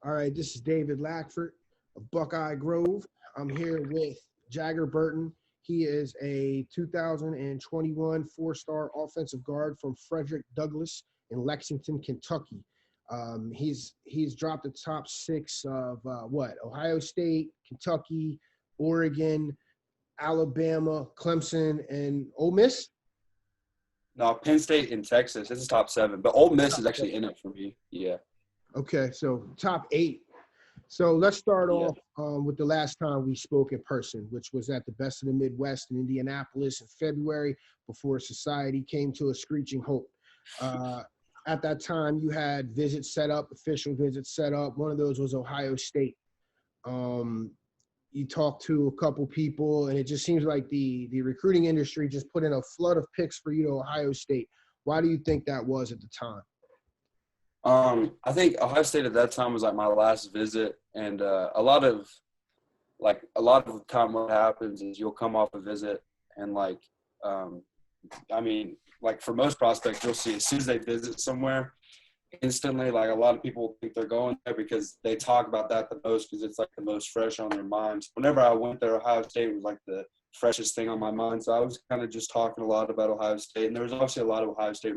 All right, this is David Lackford of Buckeye Grove. I'm here with Jager Burton. He is a 2021 four-star offensive guard from Frederick Douglass in Lexington, Kentucky. He's dropped the top six of Ohio State, Kentucky, Oregon, Alabama, Clemson, and Ole Miss. No, Penn State and Texas. This is top 7, but Ole Miss is actually in it for me. Yeah. Okay, so top 8. So let's start off with the last time we spoke in person, which was at the Best of the Midwest in Indianapolis in February before society came to a screeching halt. At that time, you had visits set up, official visits set up. One of those was Ohio State. You talked to a couple people, and it just seems like the recruiting industry just put in a flood of picks for you to Ohio State. Why do you think that was at the time? I think Ohio State at that time was like my last visit, and a lot of the time what happens is you'll come off a visit and for most prospects you'll see as soon as they visit somewhere, instantly like a lot of people think they're going there because they talk about that the most because it's like the most fresh on their minds. Whenever I went there, Ohio State was like the freshest thing on my mind, so I was kind of just talking a lot about Ohio State, and there was obviously a lot of Ohio State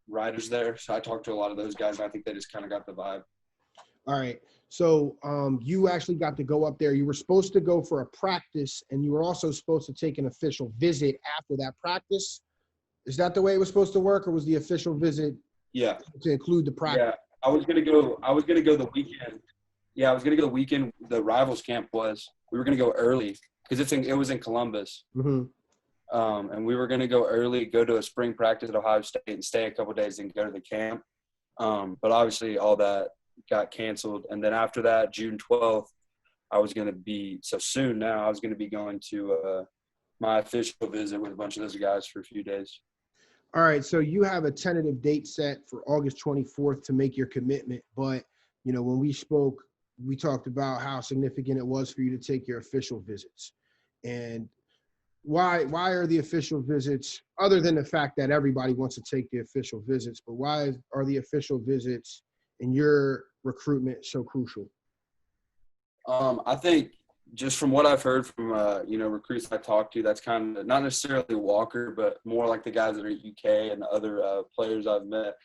writers there, so I talked to a lot of those guys, and I think they just kind of got the vibe. All right, so you actually got to go up there. You were supposed to go for a practice, and you were also supposed to take an official visit after that practice. Is that the way it was supposed to work, or was the official visit to include the practice? Yeah, I was gonna go the weekend. Yeah, I was gonna go the weekend the Rivals camp was. We were gonna go early because it was in Columbus. Mm-hmm. And we were going to go early, go to a spring practice at Ohio State and stay a couple of days and go to the camp. But obviously all that got canceled. And then after that, June 12th, I was going to be – so soon now I was going to be going to my official visit with a bunch of those guys for a few days. All right, so you have a tentative date set for August 24th to make your commitment. But, when we spoke, we talked about how significant it was for you to take your official visits. And why are the official visits, other than the fact that everybody wants to take the official visits, but why are the official visits in your recruitment so crucial? I think just from what I've heard from, recruits I talked to, that's kind of not necessarily Walker, but more like the guys that are at UK and the other players I've met,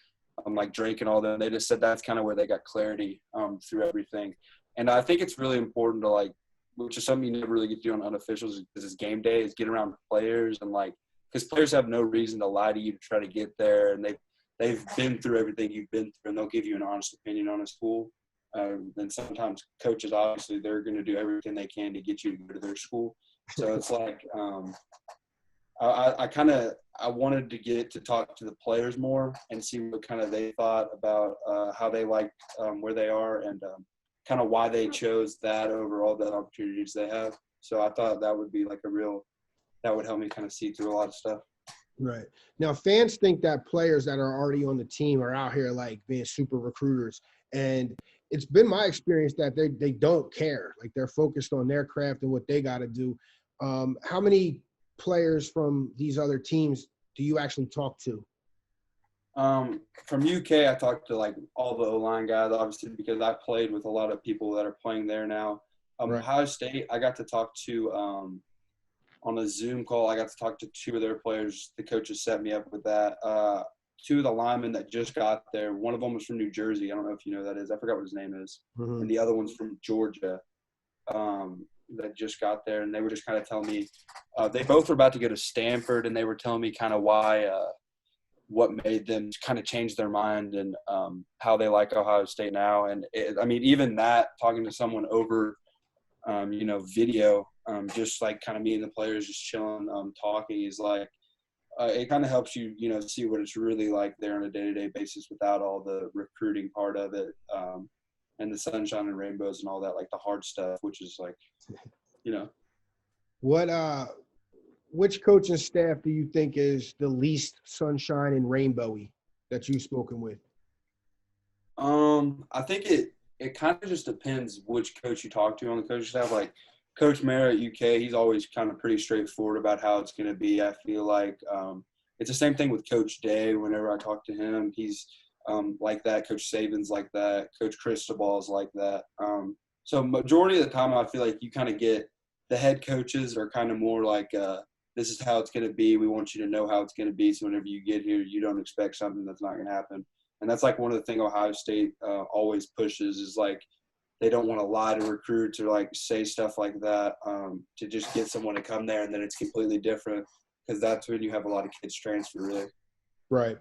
like Drake and all them. They just said that's kind of where they got clarity through everything. And I think it's really important to which is something you never really get to do on unofficials because it's game day, is get around players and because players have no reason to lie to you to try to get there, and they've been through everything you've been through, and they'll give you an honest opinion on a school. Then sometimes coaches, obviously, they're going to do everything they can to get you to go to their school. So it's I wanted to get to talk to the players more and see what kind of they thought about how they liked where they are and kind of why they chose that over all the opportunities they have. So I thought that would be that would help me kind of see through a lot of stuff. Right. Now, fans think that players that are already on the team are out here being super recruiters. And it's been my experience that they don't care. They're focused on their craft and what they got to do. How many players from these other teams do you actually talk to? From UK, I talked to all the O-line guys, obviously, because I played with a lot of people that are playing there now. Right. Ohio State, I got to talk to on a Zoom call. I got to talk to 2 of their players. The coaches set me up with that. 2 of the linemen that just got there. One of them was from New Jersey. I don't know if you know who that is. I forgot what his name is. Mm-hmm. And the other one's from Georgia that just got there. And they were just kind of telling me they both were about to go to Stanford, and they were telling me kind of why what made them kind of change their mind and how they like Ohio State now. And even that, talking to someone over, video, just kind of meeting the players, just chilling, talking is it kind of helps you, see what it's really like there on a day-to-day basis without all the recruiting part of it and the sunshine and rainbows and all that, the hard stuff, which is Which coaching staff do you think is the least sunshine and rainbowy that you've spoken with? I think it kind of just depends which coach you talk to on the coaching staff. Coach Mara at UK, he's always kind of pretty straightforward about how it's going to be. I feel it's the same thing with Coach Day. Whenever I talk to him, he's like that. Coach Saban's like that. Coach Cristobal's like that. So majority of the time, I feel like you kind of get the head coaches are kind of more like, this is how it's going to be. We want you to know how it's going to be. So whenever you get here, you don't expect something that's not going to happen. And that's like one of the things Ohio State always pushes is like they don't want to lie to recruits or like say stuff like that to just get someone to come there and then it's completely different because that's when you have a lot of kids transfer really. Right.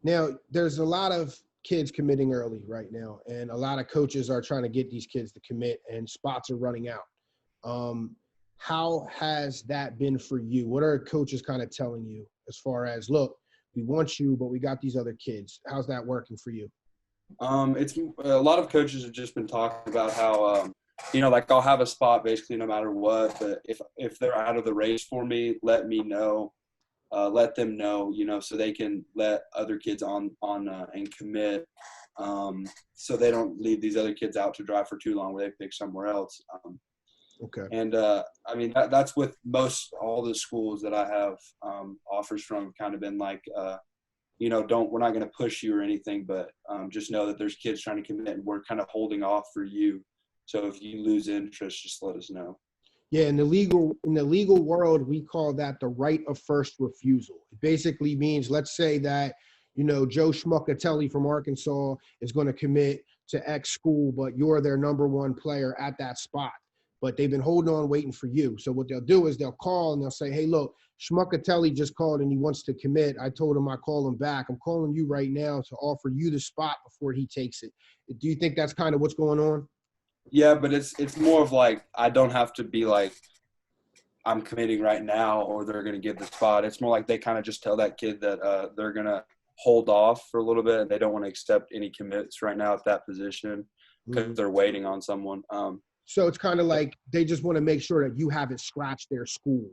Now, there's a lot of kids committing early right now, and a lot of coaches are trying to get these kids to commit, and spots are running out. How has that been for you? What are coaches kind of telling you as far as, look, we want you, but we got these other kids? How's that working for you? It's a lot of coaches have just been talking about how, like I'll have a spot basically no matter what, but if they're out of the race for me, let me know. Let them know, so they can let other kids on and commit, so they don't leave these other kids out to dry for too long where they pick somewhere else. Okay. And I mean that's with all the schools that I have offers from. Kind of been like, we're not going to push you or anything, but just know that there's kids trying to commit, and we're kind of holding off for you. So if you lose interest, just let us know. Yeah, in the legal world, we call that the right of first refusal. It basically means, let's say that, Joe Schmuckatelli from Arkansas is going to commit to X school, but you're their number one player at that spot. But they've been holding on, waiting for you. So what they'll do is they'll call and they'll say, hey, look, Schmuckatelli just called and he wants to commit. I told him I call him back. I'm calling you right now to offer you the spot before he takes it. Do you think that's kind of what's going on? Yeah, but it's more of like I don't have to be like I'm committing right now or they're going to give the spot. It's more like they kind of just tell that kid that they're going to hold off for a little bit and they don't want to accept any commits right now at that position because they're waiting on someone. So it's kind of like they just want to make sure that you haven't scratched their school.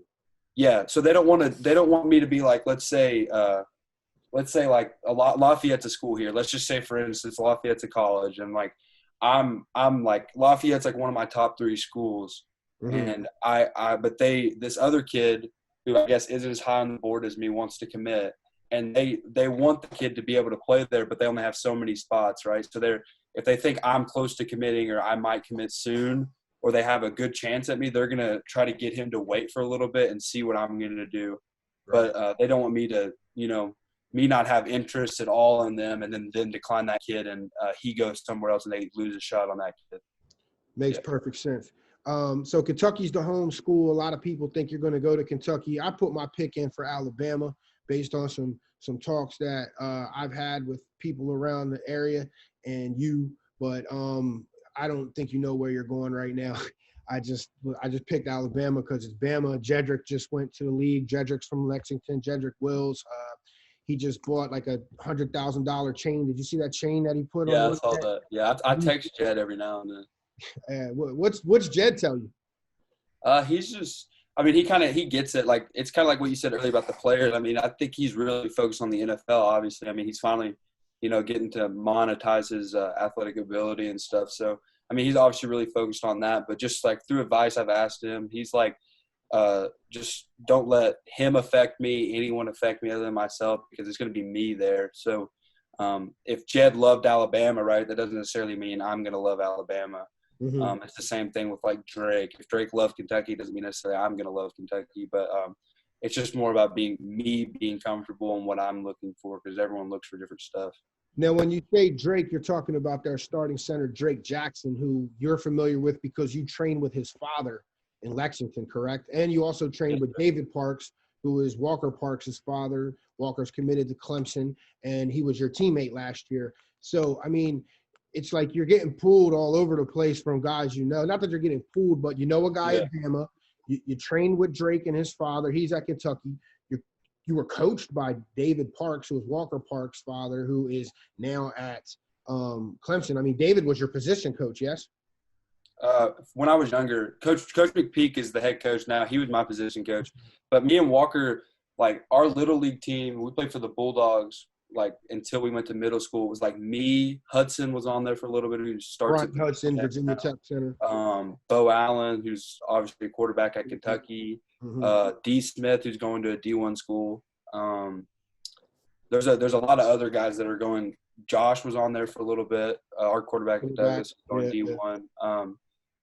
Yeah, so they don't want me to be like, let's say like Lafayette's a school here. Let's just say, for instance, Lafayette's a college, and like I'm like Lafayette's like one of my top 3 schools, and but this other kid who I guess isn't as high on the board as me wants to commit, and they want the kid to be able to play there, but they only have so many spots, right? So if they think I'm close to committing or I might commit soon, or they have a good chance at me, they're going to try to get him to wait for a little bit and see what I'm going to do. Right. But they don't want me to, me not have interest at all in them and then decline that kid and he goes somewhere else and they lose a shot on that kid. Makes perfect sense. So Kentucky's the home school. A lot of people think you're going to go to Kentucky. I put my pick in for Alabama based on some talks that I've had with people around the area and but I don't think you know where you're going right now. I just picked Alabama because it's Bama. Jedrick just went to the league. Jedrick's from Lexington. Jedrick Wills. He just bought like a $100,000 chain. Did you see that chain that he put on? Yeah, I saw that. Yeah, I text Jed every now and then. What's Jed tell you? He's just – I mean, he gets it. Like, it's kind of like what you said earlier about the players. I mean, I think he's really focused on the NFL, obviously. I mean, he's finally – getting to monetize his athletic ability and stuff. So, I mean, he's obviously really focused on that. But just like through advice I've asked him, he's like, just don't let him affect me, anyone affect me other than myself, because it's going to be me there. So, if Jed loved Alabama, right, that doesn't necessarily mean I'm going to love Alabama. It's the same thing with like Drake. If Drake loved Kentucky, it doesn't mean necessarily I'm going to love Kentucky. But it's just more about being comfortable in what I'm looking for, because everyone looks for different stuff. Now, when you say Drake, you're talking about their starting center, Drake Jackson, who you're familiar with because you trained with his father in Lexington, correct? And you also trained with David Parks, who is Walker Parks' father. Walker's committed to Clemson, and he was your teammate last year. So, I mean, it's like you're getting pulled all over the place from guys you know. Not that you're getting pulled, but you know a guy at Bama. You trained with Drake and his father. He's at Kentucky. You were coached by David Parks, who was Walker Parks' father, who is now at Clemson. I mean, David was your position coach, yes? When I was younger, Coach McPeak is the head coach now. He was my position coach. But me and Walker, like our little league team, we played for the Bulldogs, like until we went to middle school. It was like me, Hudson was on there for a little bit. Who starts Ron Hudson, Virginia Tech Center. Bo Allen, who's obviously a quarterback at Kentucky. D. Smith, who's going to a D1 school. There's a lot of other guys that are going Josh was on there for a little bit. Our quarterback at Douglas going D1.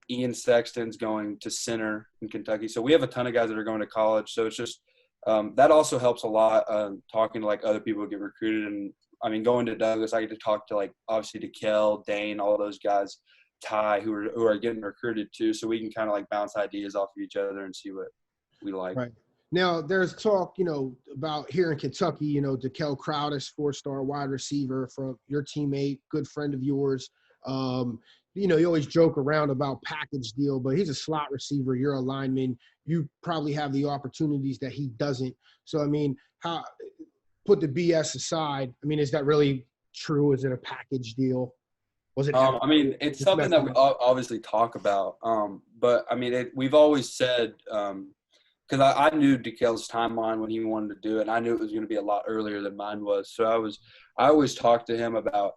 Ian Sexton's going to center in Kentucky. So we have a ton of guys that are going to college. So it's just that also helps a lot, talking to, like, other people who get recruited. And, I mean, going to Douglas, I get to talk to, like, obviously DeKel, Dane, all those guys, Ty, who are getting recruited too. So we can kind of, like, bounce ideas off of each other and see what we like. Right. Now, there's talk, about here in Kentucky, DeKel Crowdis, 4-star wide receiver from your teammate, good friend of yours. You always joke around about package deal, but he's a slot receiver. You're a lineman. You probably have the opportunities that he doesn't. So, I mean, put the BS aside. I mean, is that really true? Is it a package deal? Was it? I mean, it's something that we obviously talk about. But, I mean, we've always said because I knew DeKel's timeline when he wanted to do it, and I knew it was going to be a lot earlier than mine was. So I always talked to him about,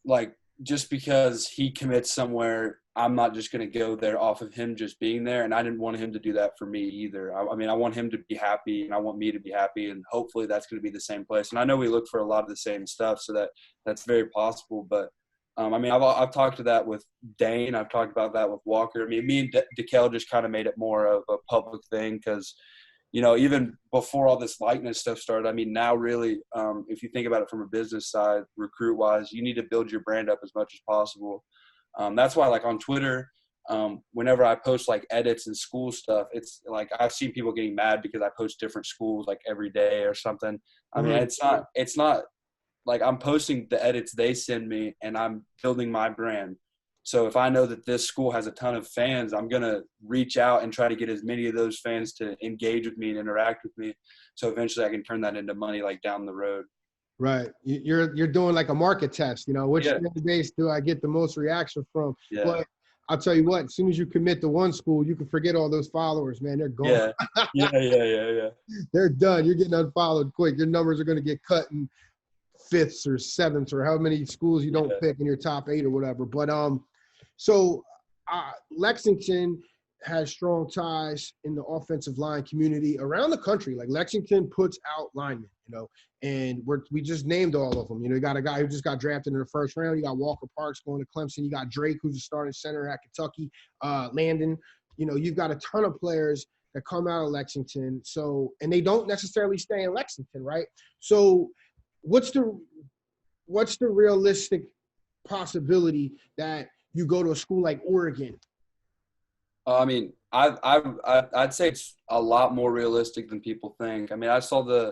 like, just because he commits somewhere, I'm not just going to go there off of him just being there. And I didn't want him to do that for me either. I mean, I want him to be happy, and I want me to be happy, and hopefully that's going to be the same place. And I know we look for a lot of the same stuff, so that's very possible. But, I mean, I've talked to that with Dane. I've talked about that with Walker. I mean, me and DeKel just kind of made it more of a public thing because, even before all this likeness stuff started, I mean, now really, if you think about it from a business side, recruit-wise, you need to build your brand up as much as possible. That's why, like, on Twitter, whenever I post, like, edits and school stuff, it's like I've seen people getting mad because I post different schools, like, every day or something. I mean, it's not like I'm posting the edits they send me, and I'm building my brand. So if I know that this school has a ton of fans, I'm going to reach out and try to get as many of those fans to engage with me and interact with me. So eventually I can turn that into money, like, down the road. Right. You're doing like a market test, which fan base do I get the most reaction from? Yeah. But I'll tell you what, as soon as you commit to one school, you can forget all those followers, man. They're gone. Yeah. They're done. You're getting unfollowed quick. Your numbers are going to get cut in 5th or 7th or how many schools you don't pick in your top 8 or whatever. But so Lexington has strong ties in the offensive line community around the country. Like, Lexington puts out linemen, and we just named all of them. You got a guy who just got drafted in the 1st round. You got Walker Parks going to Clemson. You got Drake, who's a starting center at Kentucky. Landon. You've got a ton of players that come out of Lexington. So, and they don't necessarily stay in Lexington, right? So, what's the realistic possibility that you go to a school like Oregon? I mean, I'd say it's a lot more realistic than people think. I mean, I saw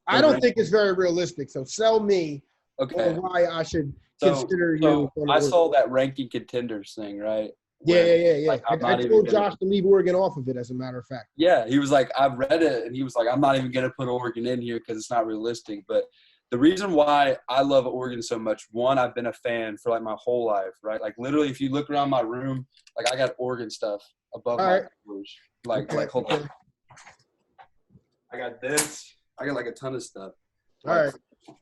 I don't think it's very realistic. So sell me on why I should consider you. I saw that ranking contenders thing, right? Yeah. Like, I told Josh to leave Oregon off of it, as a matter of fact. Yeah, he was like, I've read it, and he was like, I'm not even going to put Oregon in here because it's not realistic. But the reason why I love Oregon so much, one, I've been a fan for, like, my whole life, right? Like, literally, if you look around my room, like, I got Oregon stuff above my covers. Like, hold on. I got this. I got, like, a ton of stuff. All right.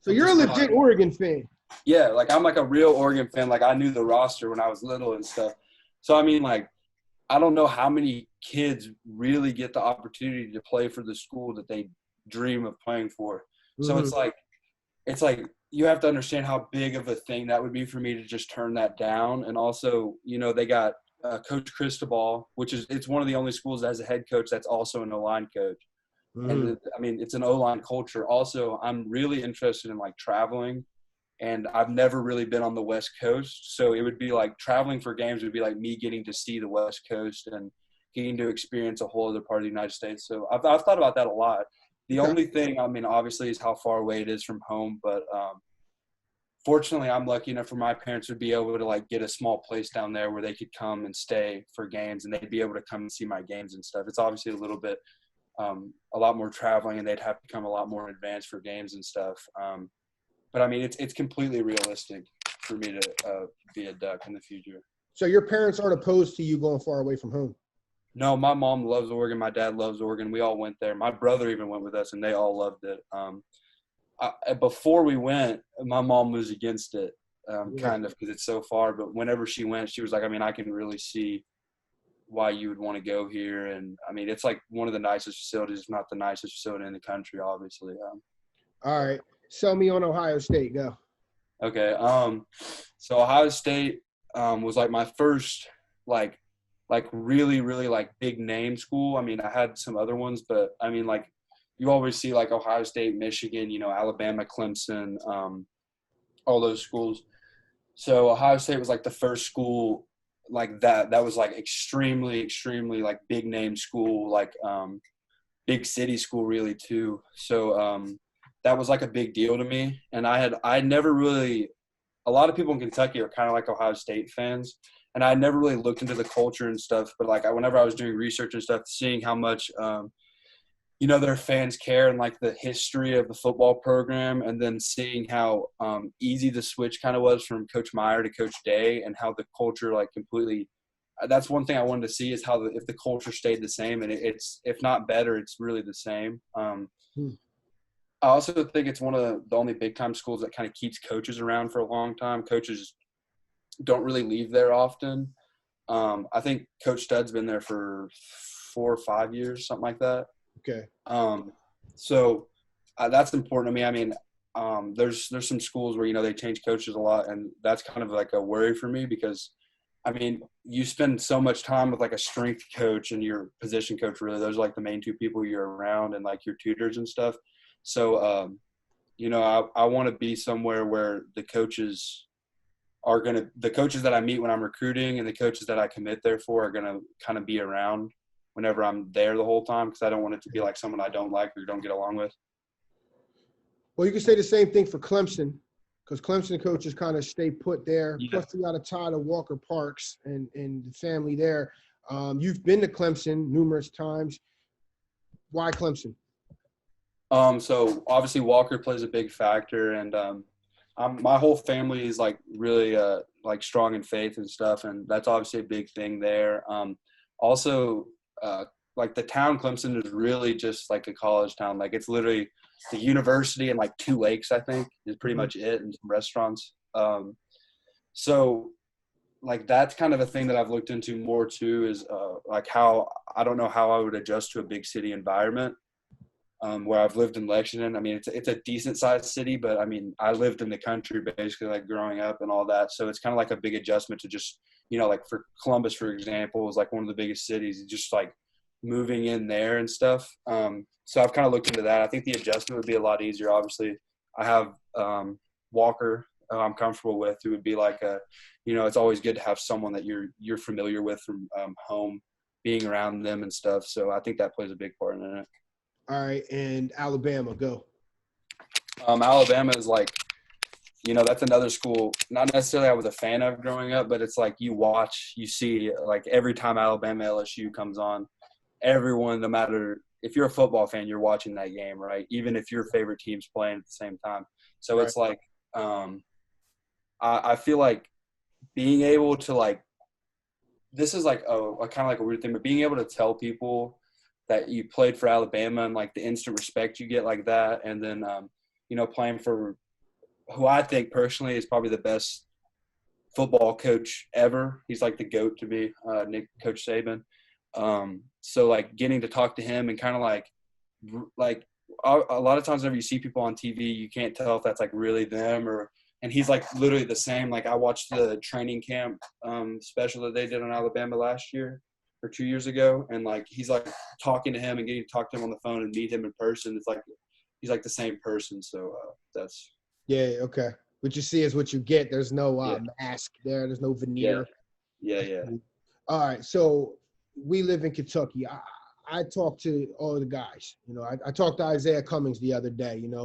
So you're a legit Oregon fan. Yeah, like, I'm, like, a real Oregon fan. Like, I knew the roster when I was little and stuff. So, I mean, like, I don't know how many kids really get the opportunity to play for the school that they dream of playing for. So it's like you have to understand how big of a thing that would be for me to just turn that down. And also, they got Coach Cristobal, it's one of the only schools that has a head coach that's also an O-line coach. And I mean, it's an O-line culture. Also, I'm really interested in, like, traveling, and I've never really been on the West Coast. So it would be like traveling for games would be like me getting to see the West Coast and getting to experience a whole other part of the United States. So I've thought about that a lot. The only thing, I mean, obviously, is how far away it is from home. But fortunately, I'm lucky enough for my parents to be able to, like, get a small place down there where they could come and stay for games, and they'd be able to come and see my games and stuff. It's obviously a little bit a lot more traveling, and they'd have to come a lot more in advance for games and stuff. But, I mean, it's completely realistic for me to be a Duck in the future. So your parents aren't opposed to you going far away from home? No, my mom loves Oregon. My dad loves Oregon. We all went there. My brother even went with us, and they all loved it. Before we went, my mom was against it, kind of, because it's so far. But whenever she went, she was like, I mean, I can really see why you would want to go here. And, I mean, it's like one of the nicest facilities, if not the nicest facility in the country, obviously. All right. Sell me on Ohio State. Go. Okay. So Ohio State was like my first really, really like big name school. I mean, I had some other ones, but I mean, like you always see like Ohio State, Michigan, Alabama, Clemson, all those schools. So Ohio State was like the first school like that was like extremely, extremely like big name school, like big city school really too. So that was like a big deal to me. And I never really – a lot of people in Kentucky are kind of like Ohio State fans. And I never really looked into the culture and stuff. But, like, whenever I was doing research and stuff, seeing how much, their fans care and, like, the history of the football program, and then seeing how easy the switch kind of was from Coach Meyer to Coach Day, and how the culture, like, completely – that's one thing I wanted to see is how if the culture stayed the same. And it's – if not better, it's really the same. I also think it's one of the only big-time schools that kind of keeps coaches around for a long time. Coaches don't really leave there often. I think Coach Stud's been there for 4 or 5 years, something like that. Okay. So that's important to me. I mean, there's some schools where, they change coaches a lot, and that's kind of like a worry for me because, I mean, you spend so much time with like a strength coach and your position coach, really. Those are like the main two people you're around, and like your tutors and stuff. So, I want to be somewhere where the coaches that I meet when I'm recruiting and the coaches that I commit there for are going to kind of be around whenever I'm there the whole time, because I don't want it to be like someone I don't like or don't get along with. Well, you can say the same thing for Clemson, because Clemson coaches kind of stay put there. Yeah. Plus, we got a tie to Walker Parks and the family there. You've been to Clemson numerous times. Why Clemson? So obviously Walker plays a big factor, and my whole family is like really like strong in faith and stuff, and that's obviously a big thing there. Also, like the town Clemson is really just like a college town. Like it's literally the university and like 2 lakes, I think, is pretty much it, and some restaurants. So like that's kind of a thing that I've looked into more too, is like how I don't know how I would adjust to a big city environment. Where I've lived in Lexington. I mean, it's a decent-sized city, but, I mean, I lived in the country basically, like, growing up and all that. So it's kind of like a big adjustment to just, like, for Columbus, for example, is, like, one of the biggest cities, just, like, moving in there and stuff. So I've kind of looked into that. I think the adjustment would be a lot easier. Obviously, I have Walker I'm comfortable with, who would be like it's always good to have someone that you're familiar with from home, being around them and stuff. So I think that plays a big part in it. All right, and Alabama, go. Alabama is like, that's another school, not necessarily I was a fan of growing up, but it's like you see, like every time Alabama LSU comes on, everyone, no matter if you're a football fan, you're watching that game, right? Even if your favorite team's playing at the same time. So right. It's like, I feel like being able to like, this is like a kind of like a weird thing, but being able to tell people that you played for Alabama and like the instant respect you get like that. And then, playing for who I think personally is probably the best football coach ever. He's like the GOAT to me, Coach Saban. So like getting to talk to him and kind of like a lot of times whenever you see people on TV, you can't tell if that's like really them and he's like literally the same. Like I watched the training camp special that they did on Alabama last year or 2 years ago. And like, he's like talking to him and getting to talk to him on the phone and meet him in person. It's like, he's like the same person. So that's. Yeah. Okay. What you see is what you get. There's no mask there. There's no veneer. Yeah. All right. So we live in Kentucky. I talked to all the guys, I talked to Isaiah Cummings the other day, and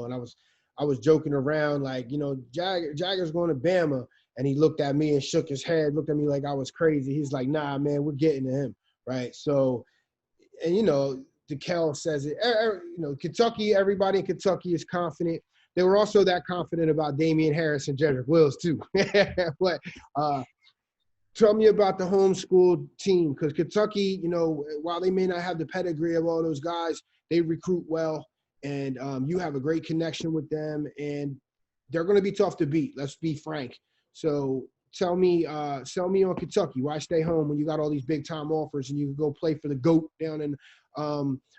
I was joking around like, Jager's going to Bama. And he looked at me and shook his head, looked at me like I was crazy. He's like, nah, man, we're getting to him. Right. So, and, DeKel says it, Kentucky, everybody in Kentucky is confident. They were also that confident about Damian Harris and Jedrick Wills too. But tell me about the homeschool team, because Kentucky, while they may not have the pedigree of all those guys, they recruit well, and you have a great connection with them, and they're going to be tough to beat. Let's be frank. So sell me on Kentucky. Why stay home when you got all these big time offers and you can go play for the GOAT down in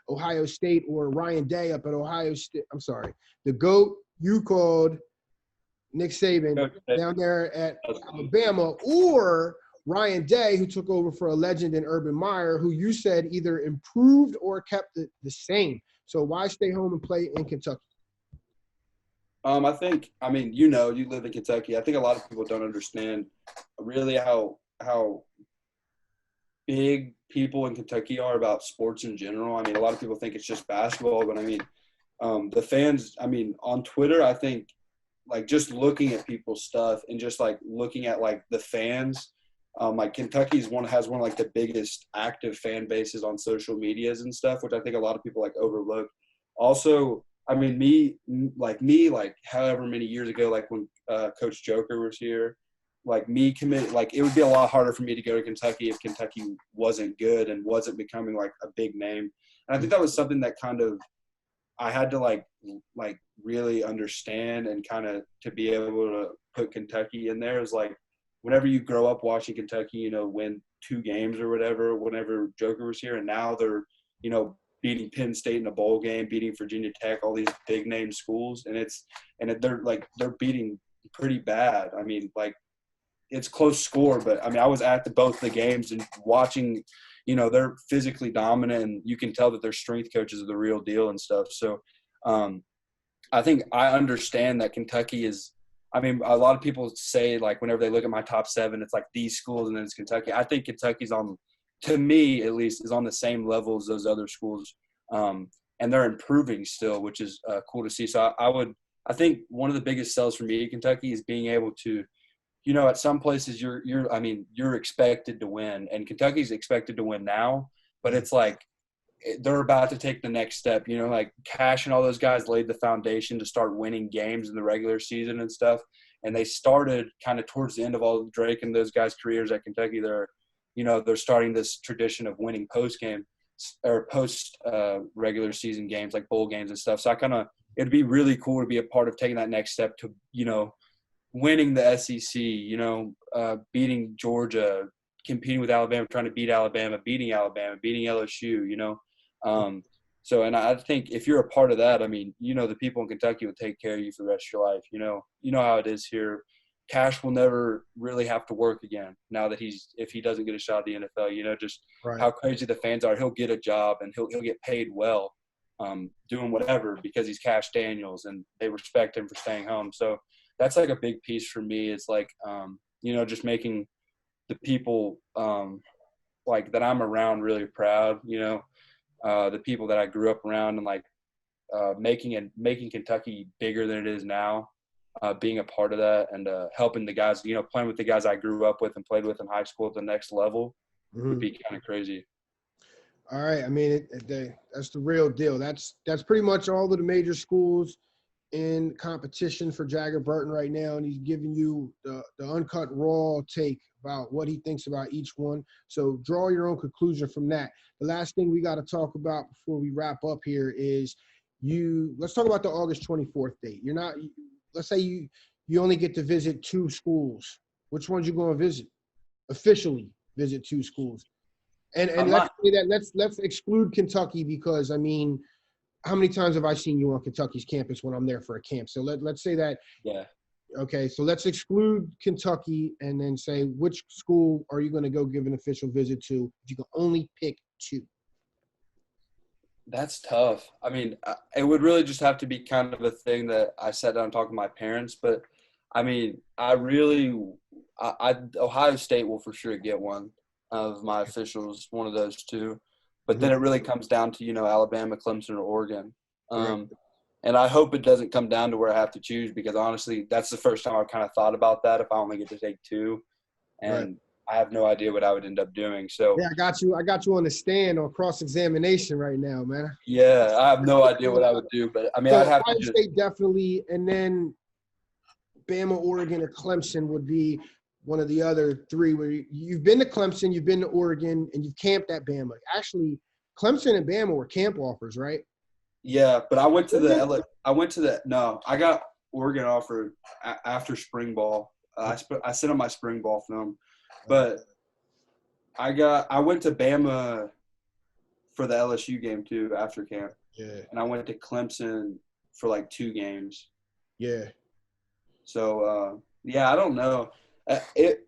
Ohio State, or Ryan Day up at Ohio State? I'm sorry, the GOAT you called Nick Saban down there at Alabama, or Ryan Day, who took over for a legend in Urban Meyer, who you said either improved or kept the same. So why stay home and play in Kentucky? I think, I mean, you live in Kentucky. I think a lot of people don't understand really how big people in Kentucky are about sports in general. I mean, a lot of people think it's just basketball, but I mean, the fans, I mean, on Twitter, I think, like, just looking at people's stuff and just, like, looking at, like, the fans, like, Kentucky's has one of, like, the biggest active fan bases on social medias and stuff, which I think a lot of people, like, overlook. Also, I mean, however many years ago, like, when Coach Joker was here, like, it would be a lot harder for me to go to Kentucky if Kentucky wasn't good and wasn't becoming, like, a big name. And I think that was something that kind of I had to, like really understand, and kind of to be able to put Kentucky in there is, like, whenever you grow up watching Kentucky, win 2 games or whatever, whenever Joker was here, and now they're, beating Penn State in a bowl game, beating Virginia Tech, all these big name schools, and they're beating pretty bad. I mean, like, it's close score, but I mean, I was at both the games and watching, they're physically dominant, and you can tell that their strength coaches are the real deal and stuff. So I think I understand that Kentucky is, I mean, a lot of people say, like, whenever they look at my top 7, it's like these schools and then it's Kentucky. I think Kentucky's to me at least, is on the same level as those other schools. And they're improving still, which is cool to see. So I think one of the biggest sells for me in Kentucky is being able to, at some places you're expected to win, and Kentucky's expected to win now, but it's like they're about to take the next step. Like, Cash and all those guys laid the foundation to start winning games in the regular season and stuff. And they started kind of towards the end of all Drake and those guys' careers at Kentucky. They're starting this tradition of winning post regular season games, like bowl games and stuff. So it'd be really cool to be a part of taking that next step to, winning the SEC, beating Georgia, competing with Alabama, trying to beat Alabama, beating LSU, So, and I think if you're a part of that, I mean, the people in Kentucky will take care of you for the rest of your life. You know how it is here. Cash will never really have to work again now that if he doesn't get a shot at the NFL, just right. How crazy the fans are. He'll get a job and he'll get paid well, doing whatever, because he's Cash Daniels and they respect him for staying home. So that's like a big piece for me. Is like, just making the people like that I'm around really proud, the people that I grew up around, and like making Kentucky bigger than it is now. Being a part of that and helping the guys, playing with the guys I grew up with and played with in high school at the next level would be kind of crazy. All right. I mean, that's the real deal. That's pretty much all of the major schools in competition for Jager Burton right now, and he's giving you the uncut raw take about what he thinks about each one. So draw your own conclusion from that. The last thing we got to talk about before we wrap up here is let's talk about the August 24th date. Let's say you only get to visit 2 schools. Which ones you going to visit? Officially visit 2 schools. And let's say that let's exclude Kentucky, because I mean, how many times have I seen you on Kentucky's campus when I'm there for a camp? So let's say that. Yeah. Okay, so let's exclude Kentucky and then say, which school are you going to go give an official visit to if you can only pick 2? That's tough. I mean, it would really just have to be kind of a thing that I sat down and talked to my parents. But, I mean, Ohio State will for sure get one of my officials, one of those 2. But then it really comes down to, Alabama, Clemson, or Oregon. And I hope it doesn't come down to where I have to choose, because, honestly, that's the first time I've kind of thought about that, if I only get to take 2. And I have no idea what I would end up doing. So yeah, I got you on the stand on cross-examination right now, man. Yeah, I have no idea what I would do, but I mean, so I'd have Ohio to State definitely, and then Bama, Oregon, or Clemson would be one of the other 3. Where you've been to Clemson, you've been to Oregon, and you've camped at Bama. Actually, Clemson and Bama were camp offers, right? Yeah, but I got Oregon offered after spring ball. I sent on my spring ball film. But I went to Bama for the LSU game too after camp. Yeah. And I went to Clemson for like 2 games. Yeah. So, yeah, I don't know. It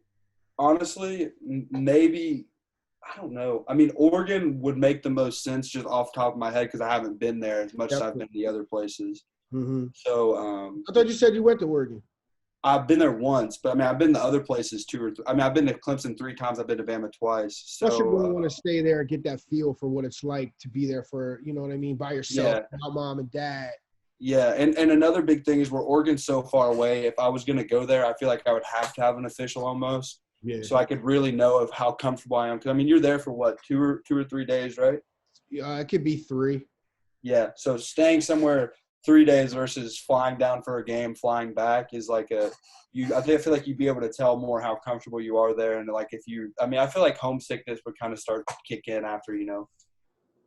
honestly, maybe I don't know. I mean, Oregon would make the most sense just off the top of my head because I haven't been there as much as I've been to the other places. Mm-hmm. So, I thought you said you went to Oregon. I've been there once, but I mean, I've been to other places 2 or 3. I mean, I've been to Clemson 3 times. I've been to Bama twice. Plus, you're going to So, want to stay there and get that feel for what it's like to be there for, you know what I mean, by yourself, yeah, without mom and dad. yeah. And another big thing is where Oregon's so far away. If I was going to go there, I feel like I would have to have an official almost. Yeah. So I could really know of how comfortable I am. Because, I mean, you're there for what, 2 or 3 days, right? It could be 3. Yeah. So staying somewhere 3 days versus flying down for a game, flying back is like I feel like you'd be able to tell more how comfortable you are there. And like I feel like homesickness would kind of start to kick in after,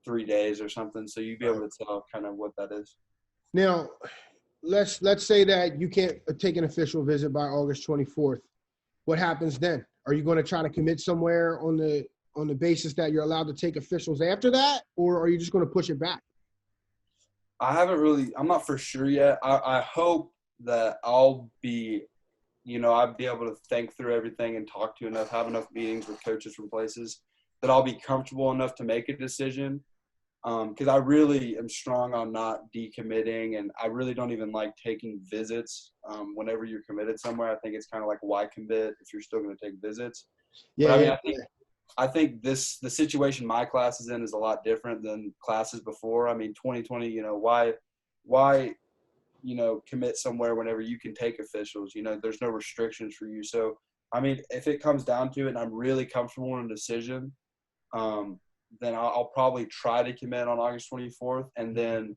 3 days or something. So you'd be able to tell kind of what that is. Now, let's say that you can't take an official visit by August 24th. What happens then? Are you going to try to commit somewhere on the basis that you're allowed to take officials after that, or are you just going to push it back? I'm not for sure yet. I hope that I'll be, I'd be able to think through everything and have enough meetings with coaches from places that I'll be comfortable enough to make a decision. Because I really am strong on not decommitting, and I really don't even like taking visits. Whenever you're committed somewhere, I think it's kind of like, why commit if you're still going to take visits? Yeah. But I mean, I think the situation my class is in is a lot different than classes before. I mean, 2020, why commit somewhere whenever you can take officials? There's no restrictions for you. So, I mean, if it comes down to it and I'm really comfortable in a decision, then I'll probably try to commit on August 24th, and then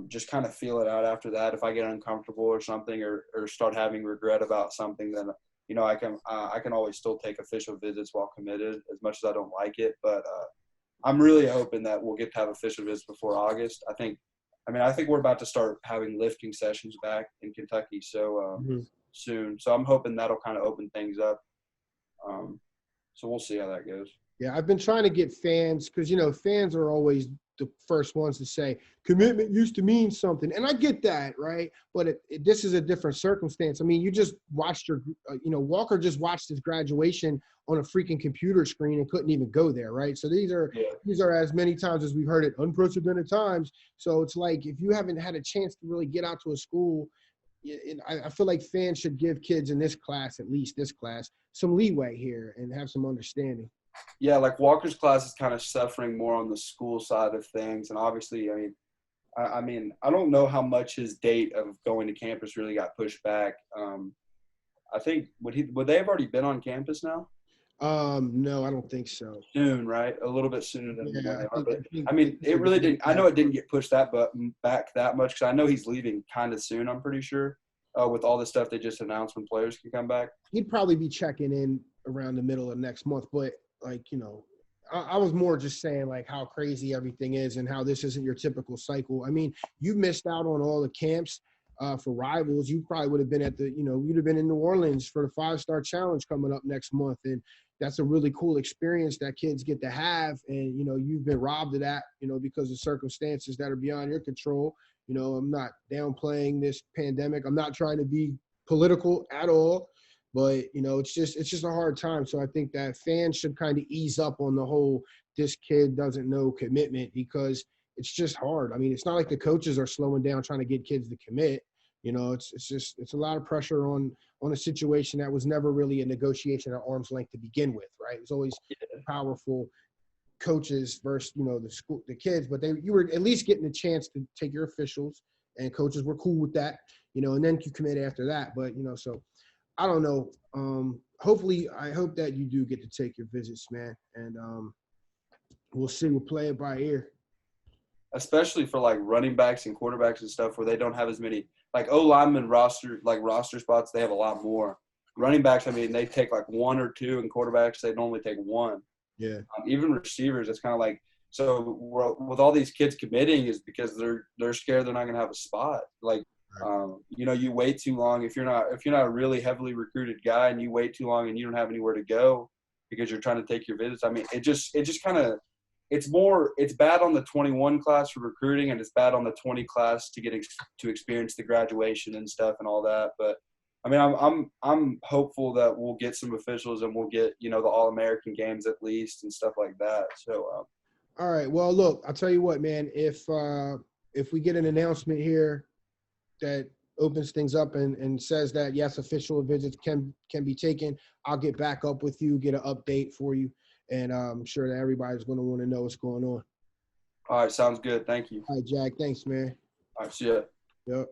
just kind of feel it out after that. If I get uncomfortable or something, or start having regret about something, then I can always still take official visits while committed, as much as I don't like it. But I'm really hoping that we'll get to have official visits before August. I think we're about to start having lifting sessions back in Kentucky soon. So I'm hoping that'll kind of open things up. So we'll see how that goes. Yeah, I've been trying to get fans because, fans are always the first ones to say commitment used to mean something. And I get that, right? But this is a different circumstance. I mean, you just watched Walker just watched his graduation on a freaking computer screen and couldn't even go there, right? So these are as many times as we've heard it, unprecedented times. So it's like, if you haven't had a chance to really get out to a school, I feel like fans should give kids in this class, at least this class, some leeway here and have some understanding. Yeah, like Walker's class is kind of suffering more on the school side of things. And obviously, I mean, I don't know how much his date of going to campus really got pushed back. I think, would they have already been on campus now? No, I don't think so. Soon, right? A little bit sooner than they are. I mean, it really didn't. I know it didn't get pushed back that much, because I know he's leaving kind of soon, I'm pretty sure, with all the stuff they just announced when players can come back. He'd probably be checking in around the middle of next month, but I was more just saying like how crazy everything is and how this isn't your typical cycle. I mean, you missed out on all the camps for rivals. You probably would have been you'd have been in New Orleans for the 5-Star Challenge coming up next month. And that's a really cool experience that kids get to have. And, you've been robbed of that, because of circumstances that are beyond your control. I'm not downplaying this pandemic. I'm not trying to be political at all. But, it's just a hard time. So I think that fans should kind of ease up on the whole, this kid doesn't know commitment, because it's just hard. I mean, it's not like the coaches are slowing down trying to get kids to commit. It's a lot of pressure on a situation that was never really a negotiation at arm's length to begin with, right? It was always powerful coaches versus, the kids. But you were at least getting a chance to take your officials, and coaches were cool with that, and then you commit after that. But, so – I don't know. Hopefully, I hope that you do get to take your visits, man. And we'll see. We'll play it by ear. Especially for like running backs and quarterbacks and stuff, where they don't have as many like O-lineman roster spots. They have a lot more. Running backs, I mean, they take like 1 or 2, and quarterbacks they normally take 1. Yeah. Even receivers, it's kind of like, so with all these kids committing is because they're scared they're not going to have a spot. Like. You wait too long if you're not a really heavily recruited guy, and you wait too long and you don't have anywhere to go because you're trying to take your visits. I mean, it just kind of it's bad on the 21 class for recruiting, and it's bad on the 20 class to get to experience the graduation and stuff and all that. But I mean, I'm hopeful that we'll get some officials and we'll get, the All-American games at least and stuff like that. So, all right. Well, look, I'll tell you what, man. If we get an announcement here that opens things up and says that yes, official visits can be taken, I'll get back up with you, get an update for you, and I'm sure that everybody's going to want to know what's going on. All right, sounds good. Thank you. All right, Jack. Thanks, man. All right, see ya. Yep.